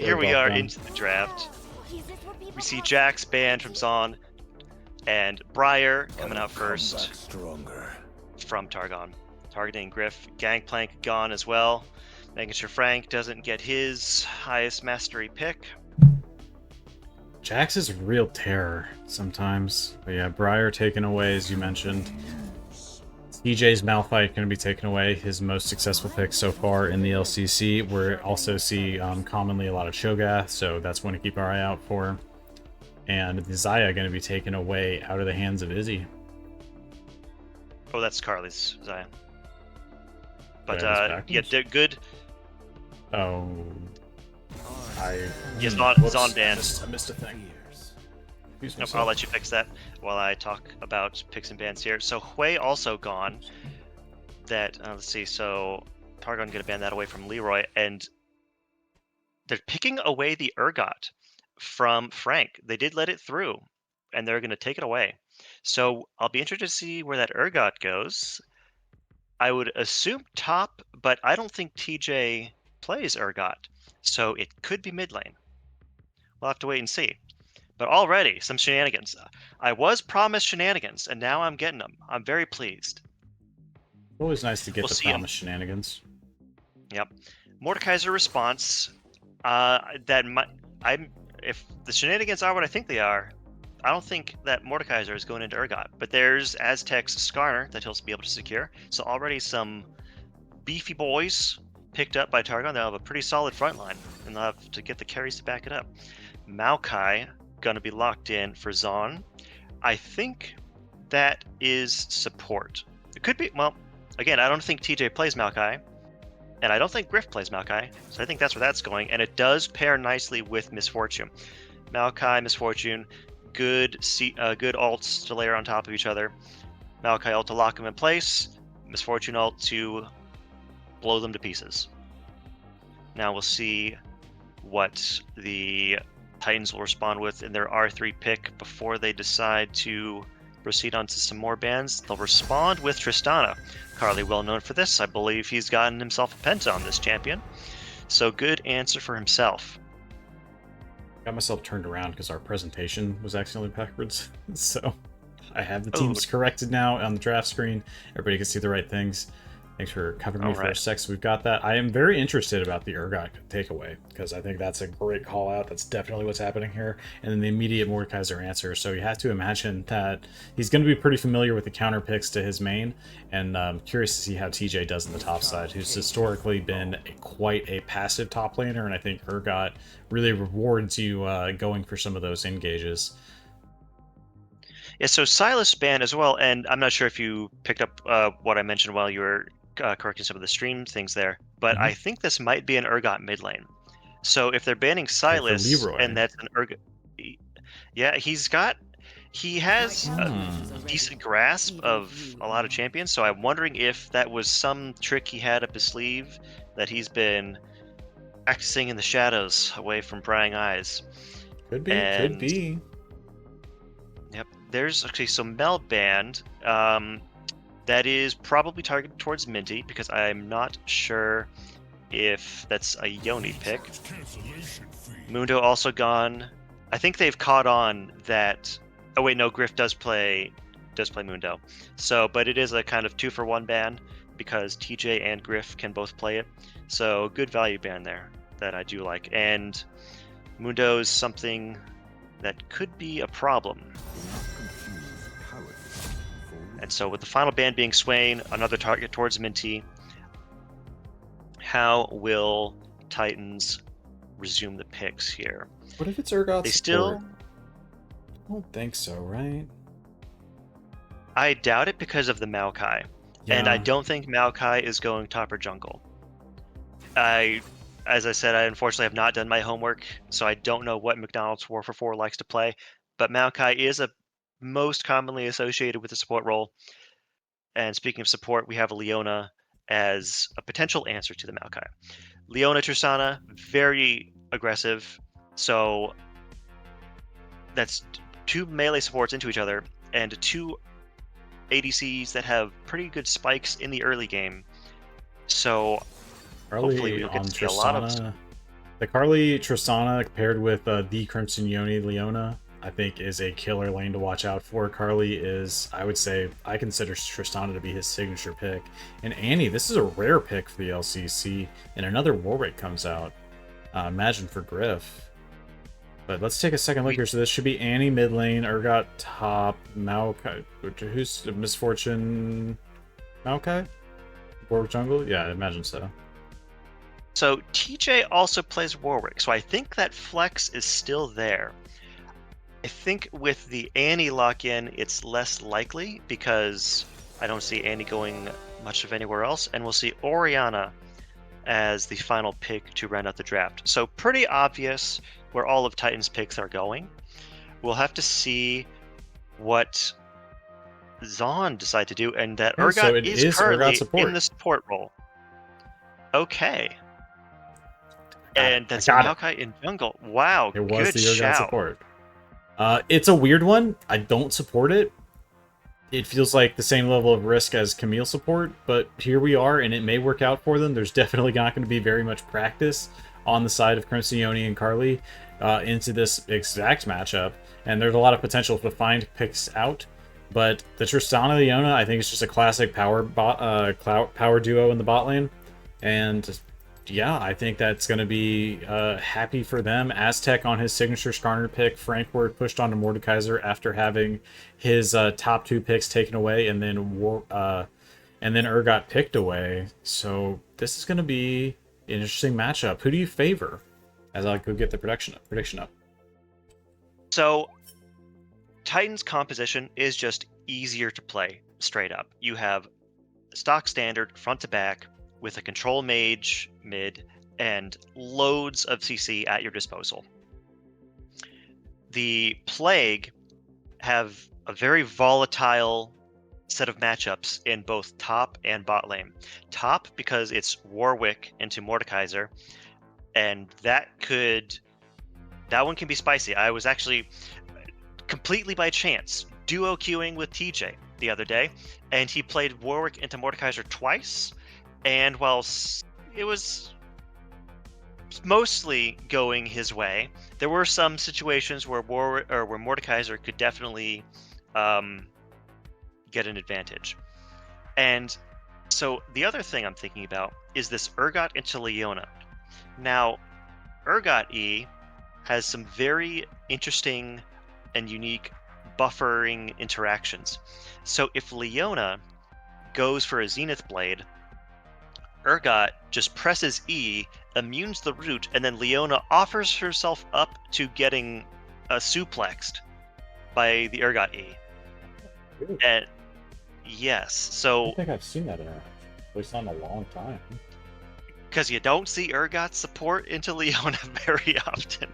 here we both are done. into the draft. We see Jax banned from Zon, and Briar coming out first from Targon. Targeting Griff. Gangplank gone as well, making sure Frank doesn't get his highest mastery pick. Jax is real terror sometimes. But yeah, Briar taken away, as you mentioned. TJ's Malphite going to be taken away, his most successful pick so far in the LCC. We also see commonly a lot of Cho'Gath, so that's one to keep our eye out for. And the Xayah going to be taken away out of the hands of Izzy. Oh, that's Carly's Xayah. But yeah, good. Oh, Yes, Zon banned. I missed a thing. Nope, I'll let you fix that while I talk about picks and bans here. So Hui also gone. That let's see. So Targon gonna ban that away from Leroy, and they're picking away the Urgot from Frank. They did let it through, and they're gonna take it away. So I'll be interested to see where that Urgot goes. I would assume top, but I don't think TJ plays Urgot, so it could be mid lane. We'll have to wait and see. But already, some shenanigans. I was promised shenanigans, and now I'm getting them. I'm very pleased. Always nice to get We'll the see 'em. promised shenanigans. Yep. Mordekaiser response. If the shenanigans are what I think they are, I don't think that Mordekaiser is going into Urgot. But there's Aztec's Skarner that he'll be able to secure. So already some beefy boys picked up by Targon. They'll have a pretty solid front line, and they'll have to get the carries to back it up. Maokai gonna be locked in for Zon. I think that is support. It could be, well, again, I don't think TJ plays Maokai, and I don't think Griff plays Maokai, so I think that's where that's going, and it does pair nicely with Misfortune. Maokai, Misfortune, good ults to layer on top of each other. Maokai ult to lock them in place, Misfortune ult to blow them to pieces. Now we'll see what the Titans will respond with in their R3 pick before they decide to proceed on to some more bans. They'll respond with Tristana. Carly, well known for this. I believe he's gotten himself a penta on this champion. So good answer for himself. Got myself turned around because our presentation was accidentally backwards. So I have the teams corrected now on the draft screen. Everybody can see the right things. Thanks for covering me for a sec. So we've got that. I am very interested about the Urgot takeaway because I think that's a great call out. That's definitely what's happening here. And then the immediate Mordekaiser answer. So you have to imagine that he's going to be pretty familiar with the counter picks to his main. And I'm curious to see how TJ does in the top side, who's historically been quite a passive top laner. And I think Urgot really rewards you going for some of those engages. Yeah, so Silas banned as well. And I'm not sure if you picked up what I mentioned while you were correcting some of the stream things there, but I think this might be an Urgot mid lane. So if they're banning Silas, and that's an Urgot, yeah, he has a decent grasp of a lot of champions. So I'm wondering if that was some trick he had up his sleeve that he's been practicing in the shadows, away from prying eyes. Could be. Could be. Yep. There's okay. So Mel banned. That is probably targeted towards Minty, because I'm not sure if that's a Yoni pick. Mundo also gone. I think they've caught on that. Oh wait, no, Griff does play Mundo. So, but it is a kind of 2-for-1 ban because TJ and Griff can both play it. So good value ban there that I do like. And Mundo is something that could be a problem. And so with the final ban being Swain, another target towards Minty, how will Titans resume the picks here? What if it's Urgot They support? still... I don't think so, right? I doubt it because of the Maokai. Yeah. And I don't think Maokai is going top or jungle. As I said, I unfortunately have not done my homework, so I don't know what McDonald's 4-for-4 likes to play. But Maokai is a most commonly associated with the support role. And speaking of support, we have Leona as a potential answer to the Maokai. Leona Tristana, very aggressive. So that's 2 melee supports into each other and 2 ADCs that have pretty good spikes in the early game. So hopefully we'll get to see a lot of... The Carly Tristana paired with the Crimson Yoni Leona, I think, is a killer lane to watch out for. Carly is, I would say, I consider Tristana to be his signature pick. And Annie, this is a rare pick for the LCC, and another Warwick comes out. Imagine for Griff. But let's take a second look here. So this should be Annie mid lane, Urgot top, Maokai. Who's Misfortune? Maokai? Warwick jungle? Yeah, I imagine so. So TJ also plays Warwick, so I think that flex is still there. I think with the Annie lock-in, it's less likely because I don't see Annie going much of anywhere else, and we'll see Orianna as the final pick to round out the draft. So pretty obvious where all of Titan's picks are going. We'll have to see what Zahn decide to do, and that Urgot is currently in the support role. Okay. And that's Maokai in jungle. Wow, it was good the Urgot shout. Support. It's a weird one. I don't support it. It feels like the same level of risk as Camille support, but here we are, and it may work out for them. There's definitely not going to be very much practice on the side of Crimson Yoni and Carly into this exact matchup, and there's a lot of potential to find picks out. But the Tristana Leona, I think, is just a classic power duo in the bot lane, and yeah, I think that's going to be happy for them. Aztec on his signature Skarner pick. Frankward pushed on to Mordekaiser after having his top 2 picks taken away, and then Urgot picked away. So this is going to be an interesting matchup. Who do you favor? As I go get the prediction up. So Titan's composition is just easier to play straight up. You have stock standard front to back, with a control mage mid and loads of CC at your disposal. The Plague have a very volatile set of matchups in both top and bot lane. Top because it's Warwick into Mordekaiser, and that one can be spicy. I was actually completely by chance duo queuing with TJ the other day, and he played Warwick into Mordekaiser twice. And while it was mostly going his way, there were some situations where Mordekaiser could definitely get an advantage. And so the other thing I'm thinking about is this Urgot into Leona. Now, Urgot E has some very interesting and unique buffering interactions. So if Leona goes for a Zenith Blade, Urgot just presses E, immunes the root, and then Leona offers herself up to getting suplexed by the Urgot E. Really? And yes, so I don't think I've seen that in a long time. Because you don't see Urgot support into Leona very often,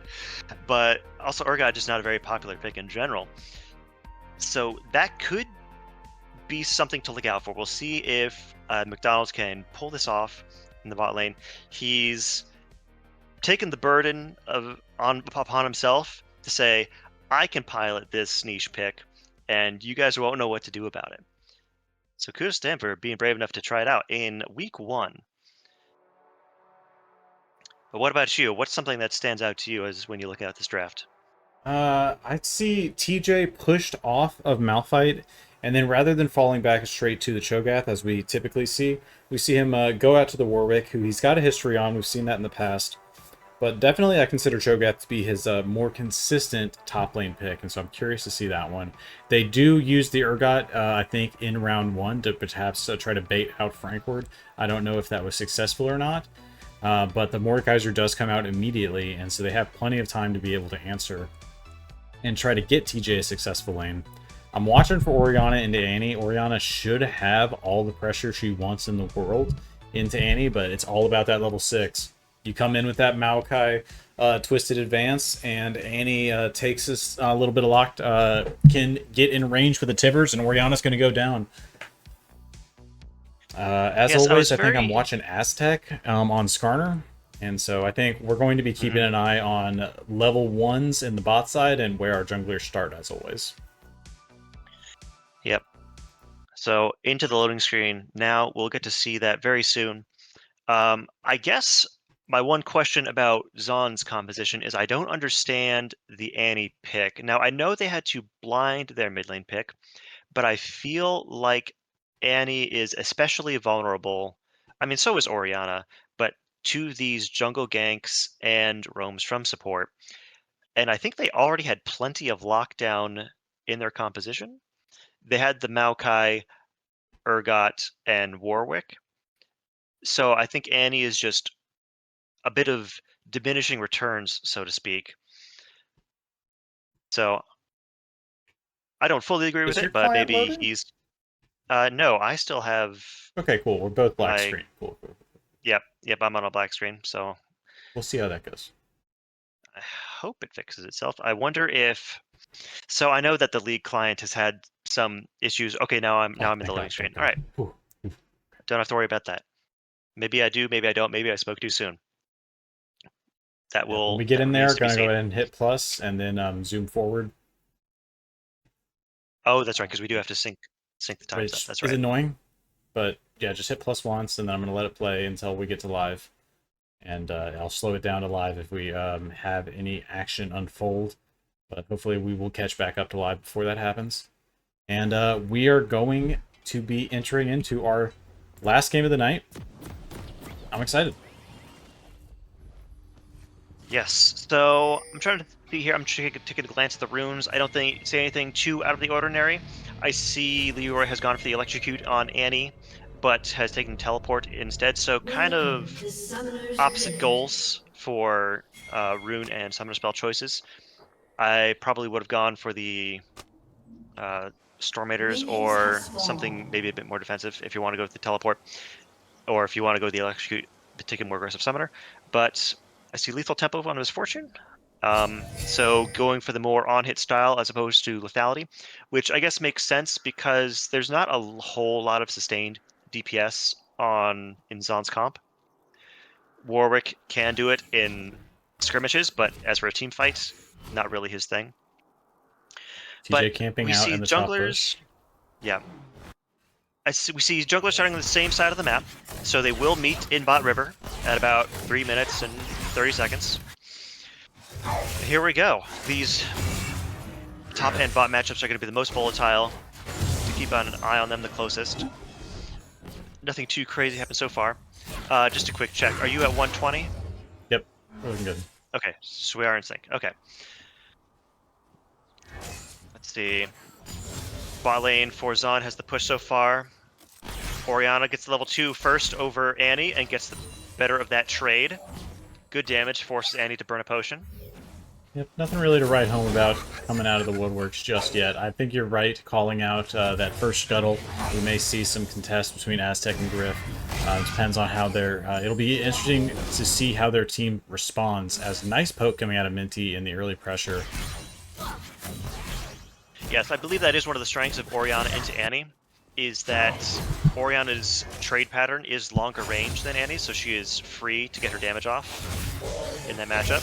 but also Urgot just not a very popular pick in general. So that could be something to look out for. We'll see if McDonald's can pull this off in the bot lane. He's taken the burden upon himself to say, I can pilot this niche pick, and you guys won't know what to do about it. So kudos to him for being brave enough to try it out in week 1. But what about you? What's something that stands out to you as when you look at this draft? I'd see TJ pushed off of Malphite, and then rather than falling back straight to the Cho'Gath, as we typically see, we see him go out to the Warwick, who he's got a history on. We've seen that in the past. But definitely I consider Cho'Gath to be his more consistent top lane pick, and so I'm curious to see that one. They do use the Urgot, I think, in round 1 to perhaps try to bait out Frankward. I don't know if that was successful or not, but the Mordekaiser does come out immediately, and so they have plenty of time to be able to answer and try to get TJ a successful lane. I'm watching for Orianna into Annie. Orianna should have all the pressure she wants in the world into Annie, but it's all about that level 6. You come in with that Maokai Twisted Advance, and Annie takes us a little bit of locked, can get in range for the Tivers, and Orianna's going to go down. As always, I think I'm watching Aztec on Skarner, and so I think we're going to be keeping an eye on level 1s in the bot side and where our junglers start, as always. Yep. So into the loading screen now. We'll get to see that very soon. I guess My one question about Zaun's composition is I don't understand the Annie pick. Now, I know they had to blind their mid lane pick, but I feel like Annie is especially vulnerable. I mean, so is Orianna, but to these jungle ganks and roams from support. And I think they already had plenty of lockdown in their composition. They had the Maokai, Urgot, and Warwick. So I think Annie is just a bit of diminishing returns, so to speak. So I don't fully agree with Is your it, but client maybe loaded? he's. No, I still have Okay, cool. We're both black my. screen. Cool, cool. Yep. I'm on a black screen, so We'll see how that goes. I hope it fixes itself. I wonder if. So I know that the League client has had some issues. Okay, now I'm Oh, in the thank loading God, screen. thank All God. right, Whew. don't have to worry about that. Maybe I do, maybe I don't. Maybe I spoke too soon. That Yeah, when we get that in remains there, to be gonna go seen. ahead and hit plus, and then zoom forward. Oh, that's right, because we do have to sync the times up. Which That's is right. annoying, but yeah, just hit plus once, and then I'm gonna let it play until we get to live, and I'll slow it down to live if we have any action unfold. But hopefully, we will catch back up to live before that happens. And we are going to be entering into our last game of the night. I'm excited. Yes. So I'm trying to see here. I'm taking a glance at the runes. I don't see anything too out of the ordinary. I see Leroy has gone for the electrocute on Annie, but has taken teleport instead. So kind of opposite goals for rune and summoner spell choices. I probably would have gone for the Storm Raiders or something maybe a bit more defensive if you want to go with the teleport, or if you want to go with the electrocute, taking more aggressive summoner. But I see lethal tempo on Misfortune. So going for the more on-hit style as opposed to lethality, which I guess makes sense because there's not a whole lot of sustained DPS in Zaun's comp. Warwick can do it in skirmishes, but as for a team fight, not really his thing. But TJ camping we out see in the top bush. junglers, yeah. We see junglers starting on the same side of the map, so they will meet in Bot River at about 3 minutes and 30 seconds. Here we go. These top end bot matchups are going to be the most volatile. To keep an eye on them the closest. Nothing too crazy happened so far. Just a quick check. Are you at 120? Yep, we're looking good. Okay, so we are in sync. Okay. Let's see. Bot lane for Zaun has the push so far. Orianna gets level 2 first over Annie and gets the better of that trade. Good damage, forces Annie to burn a potion. Yep, nothing really to write home about coming out of the woodworks just yet. I think you're right calling out that first scuttle. We may see some contest between Aztec and Griff. It depends on how it'll be interesting to see how their team responds, as nice poke coming out of Minty in the early pressure. Yes, I believe that is one of the strengths of Orianna into Annie, is that Orianna's trade pattern is longer range than Annie's, so she is free to get her damage off in that matchup.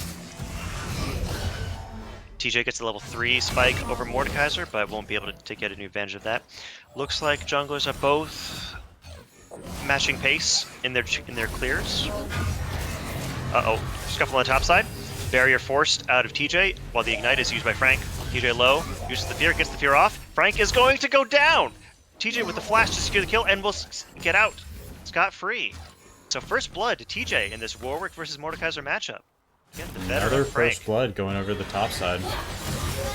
TJ gets a level 3 spike over Mordekaiser, but won't be able to get any advantage of that. Looks like junglers are both matching pace in their clears. Uh-oh, scuffle on the top side. Barrier forced out of TJ, while the ignite is used by Frank. TJ low, uses the fear, gets the fear off. Frank is going to go down! TJ with the flash to secure the kill and will get out scot-free. So first blood to TJ in this Warwick versus Mordekaiser matchup. Get the better Another of Frank. first blood going over the top side.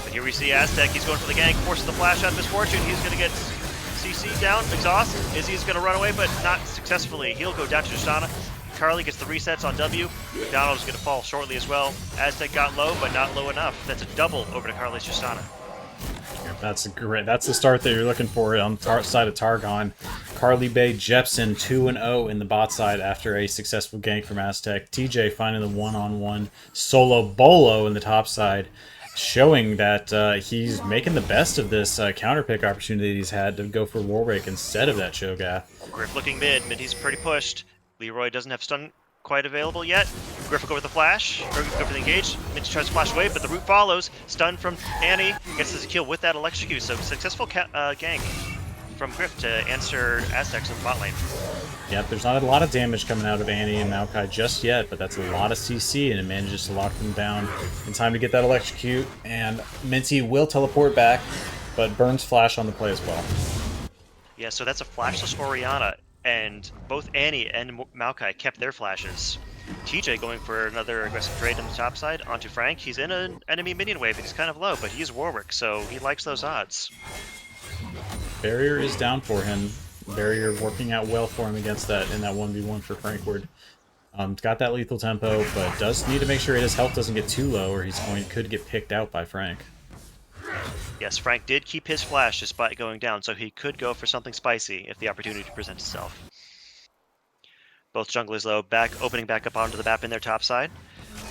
But here we see Aztec, he's going for the gank, forces the flash out of Misfortune. He's going to get CC down, exhaust. Izzy's going to run away, but not successfully. He'll go down to Tristana. Carly gets the resets on W. McDonald is going to fall shortly as well. Aztec got low, but not low enough. That's a double over to Carly's Tristana. That's great. That's the start that you're looking for on the side of Targon. Carly Bay Jepsen 2-0 in the bot side after a successful gank from Aztec. TJ finding the one-on-one solo bolo in the top side, showing that he's making the best of this counter pick opportunity he's had to go for Warwick instead of that Cho'Gath. Griff looking mid. He's pretty pushed. Leroy doesn't have stun quite available yet. Griff will go with the flash, or go for the engage. Minty tries to flash away, but the root follows. Stun from Annie, gets the kill with that electrocute, so successful gank. from Griff to answer Aztecs in the bot lane. Yep, there's not a lot of damage coming out of Annie and Maokai just yet, but that's a lot of CC, and it manages to lock them down in time to get that electrocute. And Minty will teleport back, but burns flash on the play as well. Yeah, so that's a flashless Orianna, and both Annie and Maokai kept their flashes. TJ going for another aggressive trade on the top side onto Frank. He's in an enemy minion wave, and he's kind of low, but he's Warwick, so he likes those odds. Barrier is down for him. Barrier working out well for him against that in that 1v1 for Frankward. Got that lethal tempo, but does need to make sure his health doesn't get too low, or could get picked out by Frank. Yes, Frank did keep his flash despite going down, so he could go for something spicy if the opportunity presents itself. Both junglers, though, opening back up onto the map in their top side.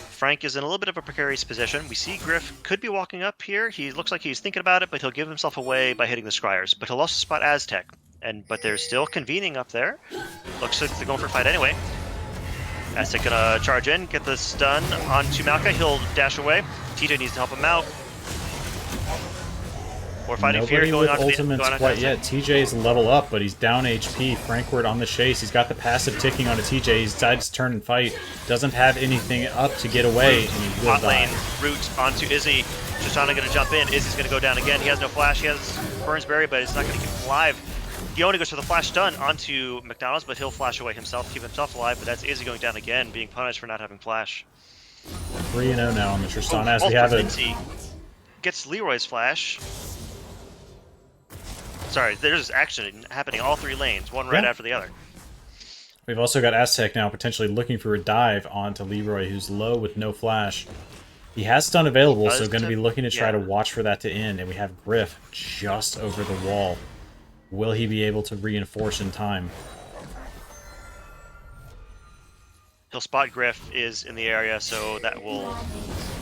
Frank is in a little bit of a precarious position. We see Griff could be walking up here. He looks like he's thinking about it, but he'll give himself away by hitting the Scryers. But he'll also spot Aztec. But they're still convening up there. Looks like they're going for a fight anyway. Aztec gonna charge in, get the stun onto Maokai. He'll dash away. TJ needs to help him out. We're fighting Fear going on ultimates quite yet. TJ's level up, but he's down HP. Frankward on the chase. He's got the passive ticking onto TJ. He's decided to turn and fight. Doesn't have anything up to get away, and he will Hot die. lane, root onto Izzy. Tristana gonna jump in. Izzy's gonna go down again. He has no flash. He has Burns Berry, but it's not gonna keep him alive. Yone goes for the flash stun onto McDonald's, but he'll flash away himself, keep himself alive, but that's Izzy going down again, being punished for not having flash. 3-0 now on the Tristana as we have it. Gets Leroy's flash. Sorry, there's action happening all three lanes, one right after the other. We've also got Aztec now potentially looking for a dive onto Leroy, who's low with no flash. He has stun available, so going to be looking to try to watch for that to end, and we have Griff just over the wall. Will he be able to reinforce in time? He'll spot Griff is in the area, so that will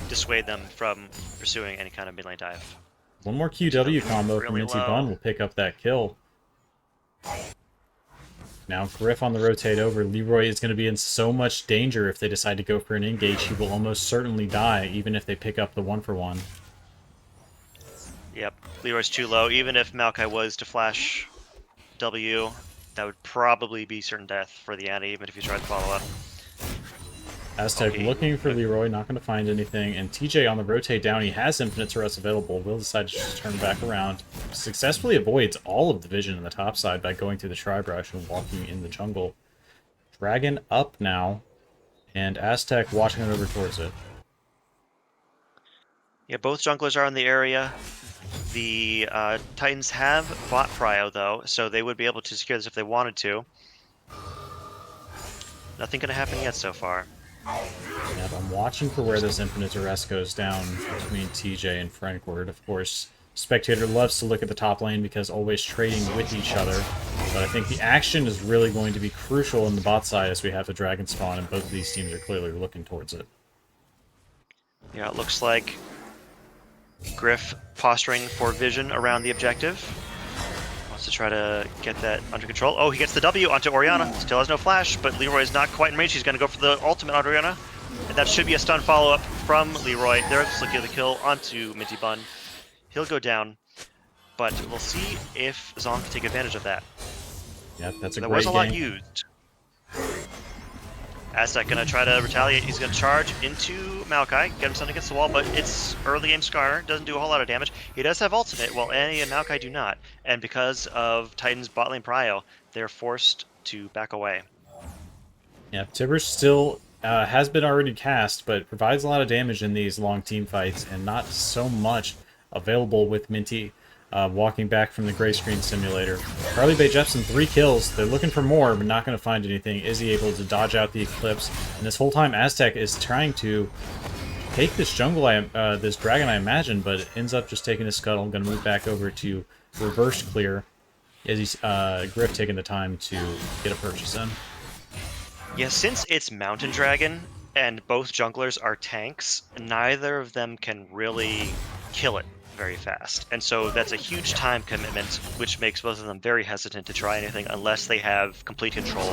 dissuade them from pursuing any kind of mid lane dive. One more QW combo from Minty Bun will pick up that kill. Now Griff on the rotate over. Leroy is going to be in so much danger if they decide to go for an engage. He will almost certainly die, even if they pick up the 1-for-1. Yep, Leroy's too low. Even if Maokai was to flash W, that would probably be certain death for the Annie, even if he tried to follow up. Aztec looking for Leroy, not going to find anything. And TJ on the rotate down, he has infinite turrets available. Will decide to just turn back around. Successfully avoids all of the vision on the top side by going through the Tri-Brush and walking in the jungle. Dragon up now, and Aztec watching it over towards it. Yeah, both junglers are in the area. The Titans have bot prio, though, so they would be able to secure this if they wanted to. Nothing going to happen yet so far. Yep, I'm watching for where this infinite duress goes down between TJ and Frankward. Of course, Spectator loves to look at the top lane because always trading with each other. But I think the action is really going to be crucial in the bot side as we have the dragon spawn, and both of these teams are clearly looking towards it. Yeah, it looks like Griff posturing for vision around the objective. Wants to try to get that under control. Oh, he gets the W onto Orianna. Still has no flash, but Leroy's not quite in range. He's going to go for the ultimate on Orianna. And that should be a stun follow-up from Leroy. There's looking at the kill onto Minty Bun. He'll go down, but we'll see if Zong can take advantage of that. Yep, that's a there great was a lot game. used. Aztec gonna try to retaliate. He's gonna charge into Maokai, get him stunned against the wall, but it's early game Skarner, doesn't do a whole lot of damage. He does have ultimate, while Annie and Maokai do not. And because of Titan's bot lane prio, they're forced to back away. Yeah, Tibbers still has been already cast, but provides a lot of damage in these long team fights, and not so much available with Minty walking back from the gray screen simulator. Carly Bay Jepsen, 3 kills. They're looking for more, but not going to find anything. Is he able to dodge out the Eclipse? And this whole time, Aztec is trying to take this jungle, this dragon, I imagine, but it ends up just taking a scuttle. Going to move back over to reverse clear. As he's Griff taking the time to get a purchase in. Yeah, since it's Mountain Dragon and both junglers are tanks, neither of them can really kill it very fast. And so that's a huge time commitment, which makes both of them very hesitant to try anything unless they have complete control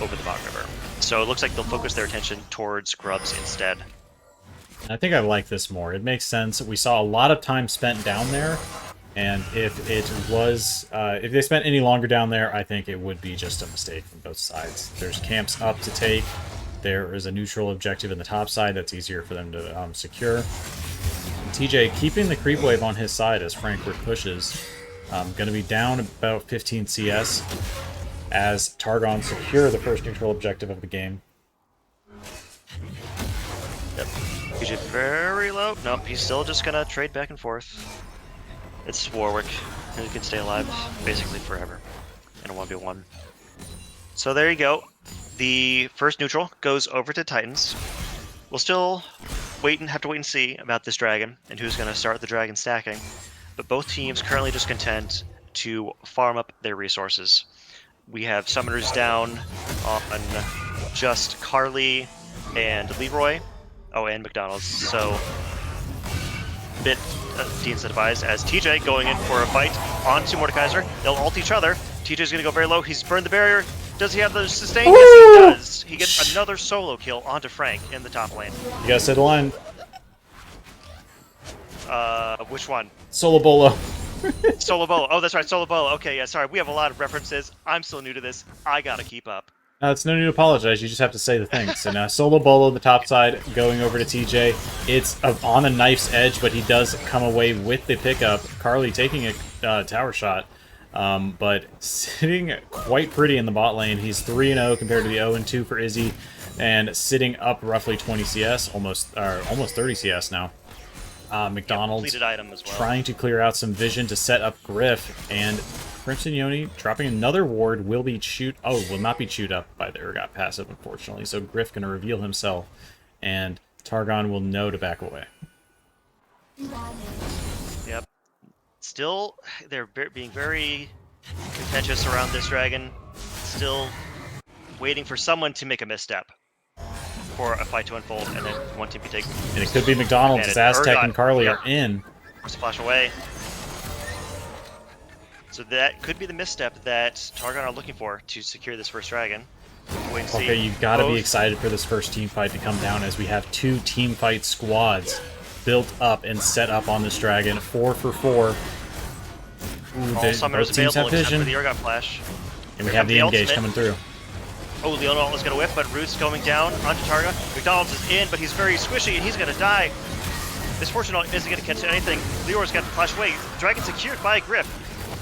over the bot river. So it looks like they'll focus their attention towards Grubs instead. I think I like this more. It makes sense. We saw a lot of time spent down there, And if it was, if they spent any longer down there, I think it would be just a mistake from both sides. There's camps up to take. There is a neutral objective in the top side that's easier for them to secure. And TJ keeping the creep wave on his side as Frankfurt pushes. Going to be down about 15 CS as Targon secure the first neutral objective of the game. Yep. TJ very low. Nope, he's still just going to trade back and forth. It's Warwick, and he can stay alive basically forever in a 1v1. So there you go. The first neutral goes over to Titans. We'll still have to wait and see about this dragon and who's going to start the dragon stacking. But both teams currently just content to farm up their resources. We have summoners down on just Carly and Leroy. Oh, and McDonald's. So a bit de-incentivized as TJ going in for a fight onto Mordekaiser. They'll ult each other. TJ's going to go very low. He's burned the barrier. Does he have the sustain? Ooh! Yes, he does. He gets another solo kill onto Frank in the top lane. You gotta say the line. Which one? Solo Bolo. Solo Bolo. Oh, that's right, Solo Bolo. Okay, yeah, sorry. We have a lot of references. I'm still new to this. I gotta keep up. It's no need to apologize. You just have to say the things. So now Solo Bolo, the top side, going over to TJ. It's on a knife's edge, but he does come away with the pickup. Carly taking a tower shot. But sitting quite pretty in the bot lane. He's 3-0 compared to the 0-2 for Izzy, and sitting up roughly 20 CS, almost 30 CS now. McDonald's item as well. Trying to clear out some vision to set up Griff, and Crimson Yoni dropping another ward will not be chewed up by the Urgot passive, unfortunately. So Griff going to reveal himself, and Targon will know to back away. Yep. Still, they're being very contentious around this dragon. Still waiting for someone to make a misstep for a fight to unfold, and then one team can take. And it could be McDonald's as Aztec and Carly are in. Splash away. So that could be the misstep that Targon are looking for to secure this first dragon. Wait and see. Okay, you've got to be excited for this first team fight to come down, as we have 2 team fight squads built up and set up on this dragon. 4 for 4. All summoners available except for the Urgot Flash. And we have the engage coming through. Oh, the ult is going to whiff, but Root's going down onto Targa. McDonald's is in, but he's very squishy, and he's going to die. This Fortune ult isn't going to catch anything. Leroy's got the flash away. Dragon secured by Griff.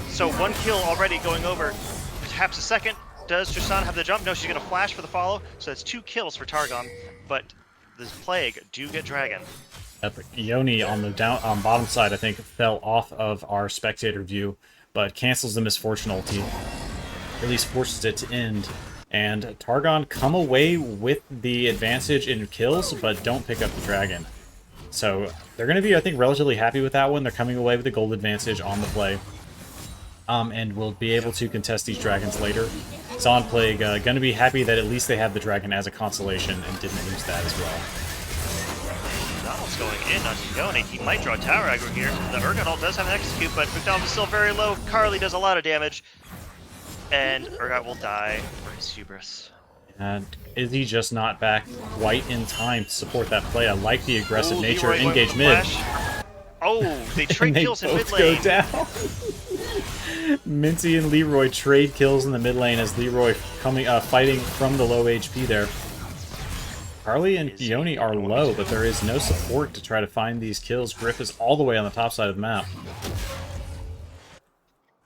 So 1 kill already going over. Perhaps a second. Does Tristan have the jump? No, she's going to flash for the follow. So that's 2 kills for Targon. But this Plague do get Dragon. Epic. Yoni on the bottom side, I think, fell off of our spectator view, but cancels the Misfortune ulti. Or at least forces it to end. And Targon come away with the advantage in kills, but don't pick up the dragon. So they're going to be, I think, relatively happy with that one. They're coming away with the gold advantage on the play. And will be able to contest these dragons later. Zon Plague going to be happy that at least they have the dragon as a consolation and didn't lose that as well. McDonald's going in on Yoni. He might draw tower aggro here. The Urgot ult does have an execute, but McDonald's is still very low. Carly does a lot of damage. And Urgot will die for his hubris. And Izzy just not back quite in time to support that play. I like the aggressive nature. Engage mid. Oh, they trade kills in mid lane. Go down. Mincy and Leroy trade kills in the mid lane as Leroy fighting from the low HP there. Carly and Yoni are low, but there is no support to try to find these kills. Griff is all the way on the top side of the map.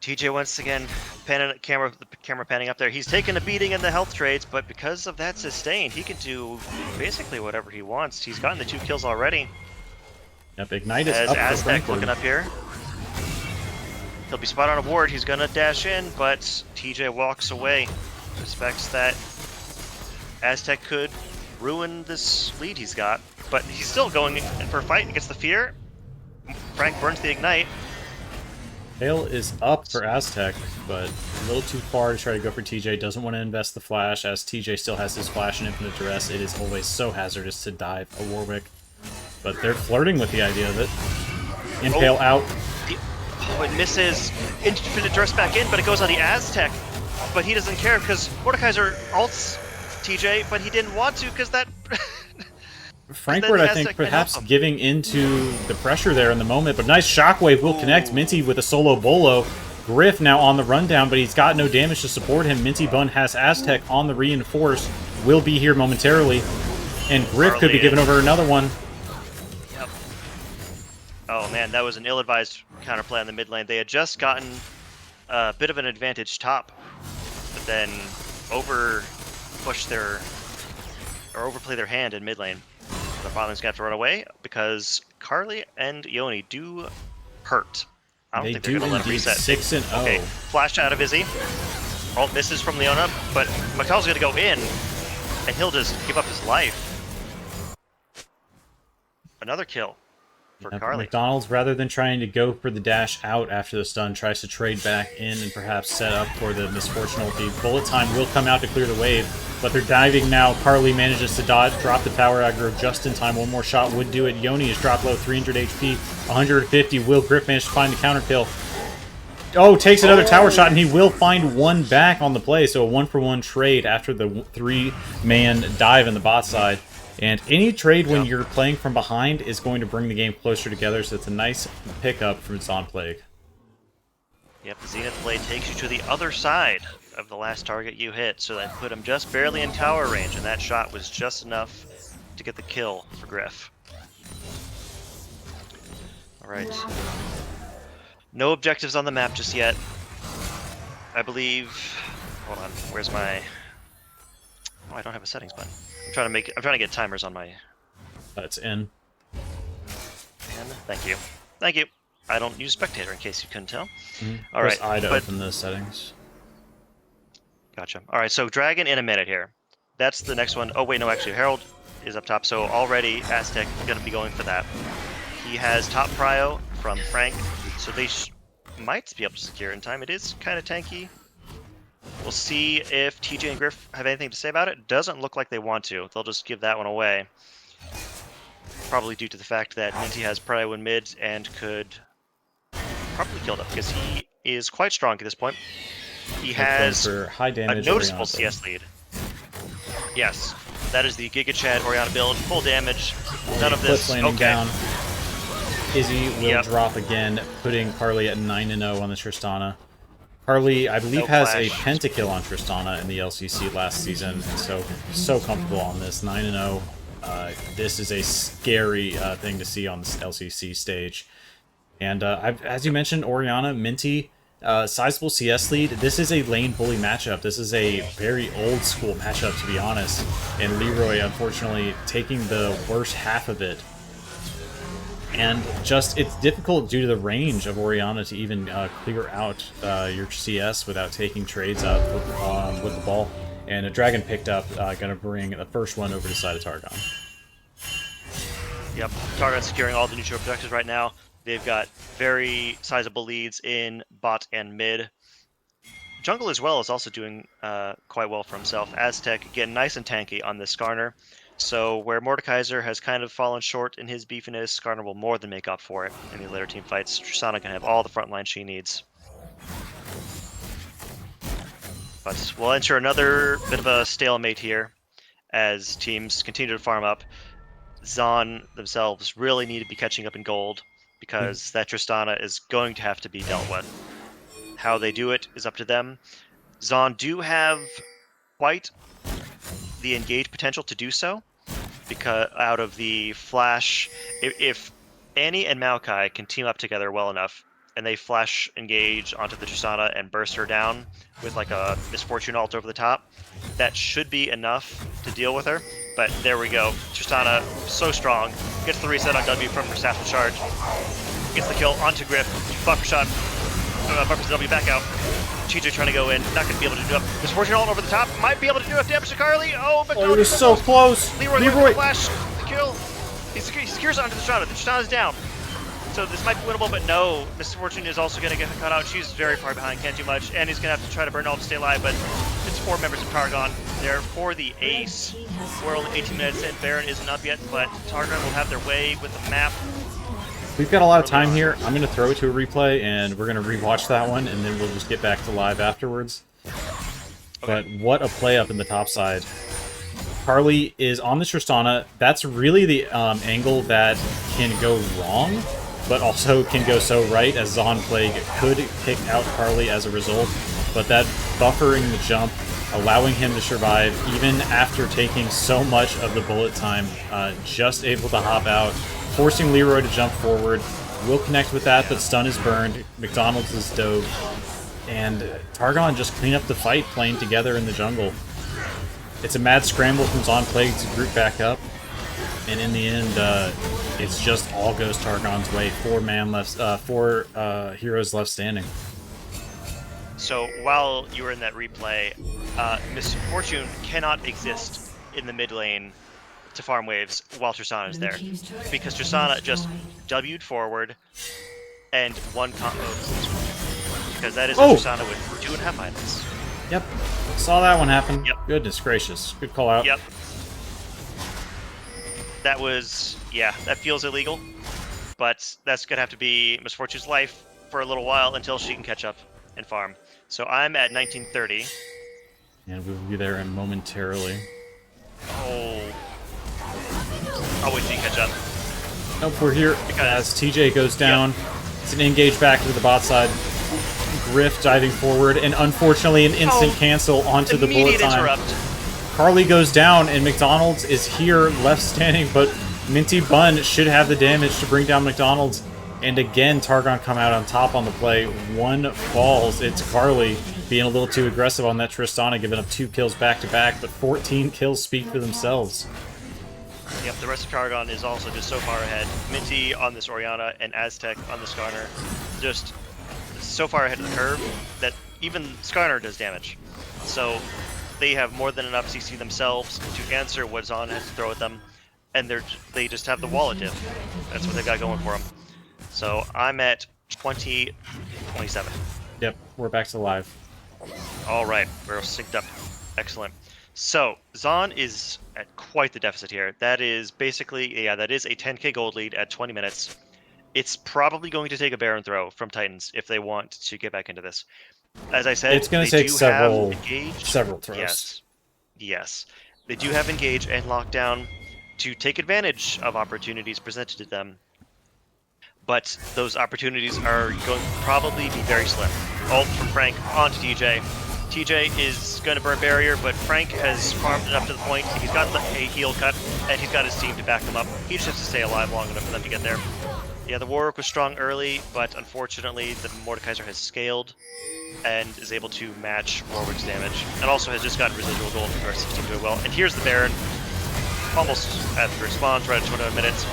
TJ once again, the camera panning up there. He's taken a beating in the health trades, but because of that sustain, he can do basically whatever he wants. He's gotten the 2 kills already. Yep, Ignite is as up Aztec looking up here. He'll be spot on a ward. He's gonna dash in, but TJ walks away. Respects that Aztec could ruin this lead he's got, but he's still going in for a fight against the fear. Frank burns the Ignite. Hail is up for Aztec, but a little too far to try to go for TJ. Doesn't want to invest the flash, as TJ still has his flash and infinite duress. It is always so hazardous to dive a Warwick. But they're flirting with the idea of it. Impale out. It misses. Infinite duress back in, but it goes on the Aztec. But he doesn't care because Mordekaiser ults TJ, but he didn't want to because that Frankfurt, I think, perhaps giving into the pressure there in the moment, but nice shockwave will connect. Minty with a solo bolo. Griff now on the rundown, but he's got no damage to support him. Minty Bun has Aztec on the reinforce. Will be here momentarily. And Griff could be given over another one. Yep. Oh man, that was an ill-advised counterplay on the mid lane. They had just gotten a bit of an advantage top, but then overplay their hand in mid lane. The bot lane's gonna have to run away because Carly and Yoni do hurt. I don't think they're gonna let him reset. 6-0. Okay, flash out of Izzy. Oh, misses from Leona, but Mikkel's gonna go in, and he'll just give up his life. Another kill for Carly. McDonald's, rather than trying to go for the dash out after the stun, tries to trade back in and perhaps set up for the misfortune ulti. Bullet time will come out to clear the wave, but they're diving now. Carly manages to drop the tower aggro just in time. One more shot would do it. Yoni is dropped low, 300 HP, 150. Will Griff manage to find the counter kill? Oh, takes another tower shot, and he will find one back on the play. So a 1-for-1 trade after the 3-man dive in the bot side. And any trade when you're playing from behind is going to bring the game closer together, so it's a nice pickup from Zon Plague. Yep, the Zenith Blade takes you to the other side of the last target you hit, so that put him just barely in tower range, and that shot was just enough to get the kill for Griff. Alright. No objectives on the map just yet. I believe... Hold on, where's my... Oh, I don't have a settings button. I'm trying to get timers on my... That's in. And thank you. Thank you. I don't use Spectator in case you couldn't tell. All right. Press I to open the settings. Gotcha. All right, so Dragon in a minute here. That's the next one. Oh wait, no, actually Herald is up top, so already Aztec going to be going for that. He has top prio from Frank, so they might be able to secure in time. It is kind of tanky. We'll see if TJ and Griff have anything to say about it. Doesn't look like they want to. They'll just give that one away. Probably due to the fact that Minty has prio in mid and could probably kill it because he is quite strong at this point. He has for high damage a noticeable CS lead. Yes, that is the Giga Chad Orianna build. Full damage. None of this. Okay. Down. Izzy will drop again, putting Carly at 9-0 on the Tristana. Carly, I believe, has a pentakill on Tristana in the LCC last season, and so comfortable on this 9-0. This is a scary thing to see on this LCC stage. And as you mentioned, Orianna, Minty, sizable CS lead. This is a lane bully matchup. This is a very old school matchup, to be honest. And Leroy, unfortunately, taking the worst half of it. And just, it's difficult due to the range of Orianna to even clear out your CS without taking trades out with the ball. And a Dragon picked up, going to bring the first one over to the side of Targon. Yep, Targon securing all the neutral objectives right now. They've got very sizable leads in bot and mid. Jungle as well is also doing quite well for himself. Aztec getting nice and tanky on this Skarner. So where Mordekaiser has kind of fallen short in his beefiness, Skarner will more than make up for it in the later team fights. Tristana can have all the front line she needs. But we'll enter another bit of a stalemate here as teams continue to farm up. Zon themselves really need to be catching up in gold because that Tristana is going to have to be dealt with. How they do it is up to them. Zon do have quite the engage potential to do so, because out of the flash, if Annie and Maokai can team up together well enough and they flash engage onto the Tristana and burst her down with like a Misfortune ult over the top, that should be enough to deal with her. But there we go. Tristana, so strong, gets the reset on W from her Satchel Charge, gets the kill onto Griff, buffer shot, buffers W back out. TJ trying to go in, not going to be able to do it. Misfortune ult over the top, might be able to do enough damage to Carly. Oh, but it was so close. Leroy. Flash, the kill. He secures onto the Tristana. The Tristana's down. So this might be winnable, but no. Misfortune is also going to get cut out. She's very far behind, can't do much. And he's going to have to try to burn ult to stay alive, but it's 4 members of Targon there for the ace. We're only 18 minutes in. Baron isn't up yet, but Targon will have their way with the map. We've got a lot of time here. I'm going to throw it to a replay, and we're going to rewatch that one, and then we'll just get back to live afterwards. Okay. But what a play up in the top side. Carly is on the Tristana. That's really the angle that can go wrong, but also can go so right, as Zon Plague could pick out Carly as a result. But that buffering the jump, allowing him to survive, even after taking so much of the bullet time, just able to hop out, forcing Leroy to jump forward. Will connect with that, but stun is burned. McDonald's is dove. And Targon just clean up the fight playing together in the jungle. It's a mad scramble from Zon Plague to group back up. And in the end, it's just all goes Targon's way. 4 heroes left standing. So while you were in that replay, Misfortune cannot exist in the mid lane to farm waves while Tristana is there, because Tristana just W'd forward and one combo, because that is a Tristana with 2.5 items. Yep, saw that one happen. Yep. Goodness gracious, good call out. Yep. That was, yeah, that feels illegal, but that's gonna have to be Misfortune's life for a little while until she can catch up and farm. So I'm at 1930. And we'll be there momentarily. Oh. I'll wait till you catch up. Nope, we're here as TJ goes down. Yep. It's an engage back to the bot side. Griff diving forward, and unfortunately an instant cancel onto the bullet time. Interrupt. Carly goes down, and McDonald's is here, left standing, but Minty Bun should have the damage to bring down McDonald's. And again, Targon come out on top on the play. 1 falls. It's Carly being a little too aggressive on that Tristana, giving up 2 kills back-to-back, but 14 kills speak for themselves. Yep, the rest of Targon is also just so far ahead. Minty on this Orianna and Aztec on the Skarner, just so far ahead of the curve that even Skarner does damage. So they have more than enough CC themselves to answer what Zon has to throw at them, and they just have the wallet diff. That's what they've got going for them. So I'm at 20-27. Yep, we're back to live. All right, we're synced up. Excellent. So Zon is at quite the deficit here. That is basically, yeah, that is a 10k gold lead at 20 minutes. It's probably going to take a Baron throw from Titans if they want to get back into this. As I said, it's going to take several throws. Yes, yes, they do have engage and lockdown to take advantage of opportunities presented to them. But those opportunities are going to probably be very slim. Ult from Frank onto TJ. TJ is going to burn barrier, but Frank has farmed enough to the point. He's got a heal cut, and he's got his team to back him up. He just has to stay alive long enough for them to get there. Yeah, the Warwick was strong early, but unfortunately the Mordekaiser has scaled and is able to match Warwick's damage, and also has just gotten residual gold from our 16 doing well. And here's the Baron, almost at the response, right at 21 minutes.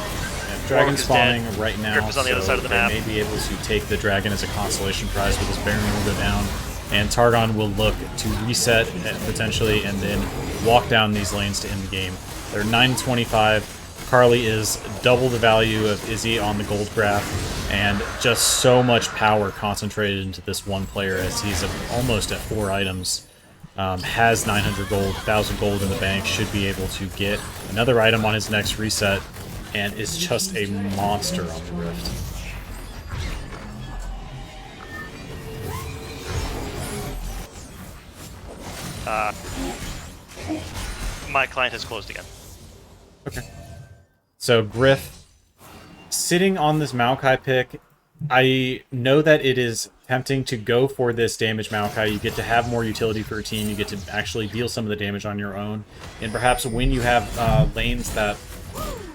Dragon spawning right now, Griff is on the other side of the map. They may be able to take the dragon as a consolation prize, with this Baron will go down, and Targon will look to reset potentially and then walk down these lanes to end the game. They're 925. Carly is double the value of Izzy on the gold graph, and just so much power concentrated into this one player, as he's almost at 4 items. Has 900 gold, 1,000 gold in the bank, should be able to get another item on his next reset, and is just a monster on the Rift. My client has closed again. Okay. So Griff, sitting on this Maokai pick, I know that it is tempting to go for this damage Maokai. You get to have more utility for your team. You get to actually deal some of the damage on your own. And perhaps when you have lanes that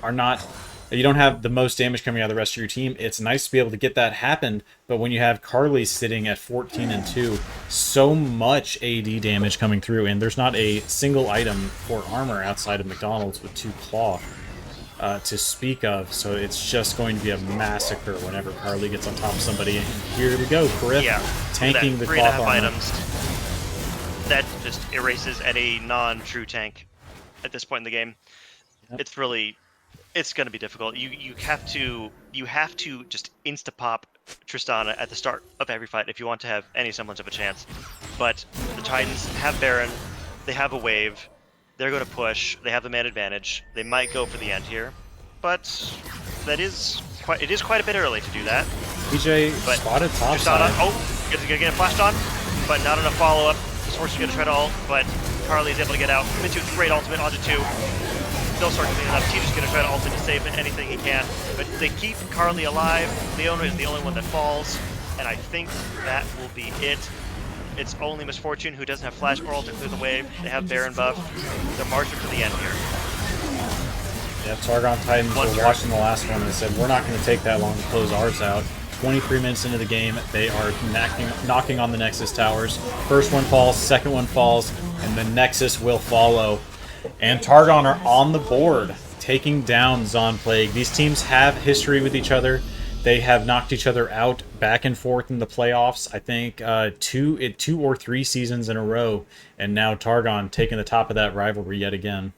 are not... You don't have the most damage coming out of the rest of your team, it's nice to be able to get that happen, but when you have Carly sitting at 14 and 2, so much AD damage coming through, and there's not a single item for armor outside of McDonald's with 2 claw to speak of, so it's just going to be a massacre whenever Carly gets on top of somebody. And here we go, Griff tanking the cloth armor. Items. That just erases at a non-true tank at this point in the game. Yep. It's going to be difficult. You have to just insta-pop Tristana at the start of every fight if you want to have any semblance of a chance. But the Titans have Baron, they have a wave, they're going to push, they have the man advantage. They might go for the end here, but it is quite a bit early to do that. PJ spotted top Tristana, side. gonna get flashed on, but not enough follow-up. Misfortune's going to try to ult, but Carly is able to get out. Into a great ultimate onto 2. They'll start cleaning up. Tito's going to try to ult to save anything he can. But they keep Carly alive. Leona is the only one that falls. And I think that will be it. It's only Misfortune who doesn't have Flash or ult to clear the wave. They have Baron buff. They're marching to the end here. Yeah, Targon Titans were watching the last one and said, we're not going to take that long to close ours out. 23 minutes into the game, they are knocking on the Nexus towers. First one falls, second one falls, and the Nexus will follow. And Targon are on the board, taking down Zon Plague. These teams have history with each other. They have knocked each other out back and forth in the playoffs, I think 2 or 3 seasons in a row. And now Targon taking the top of that rivalry yet again.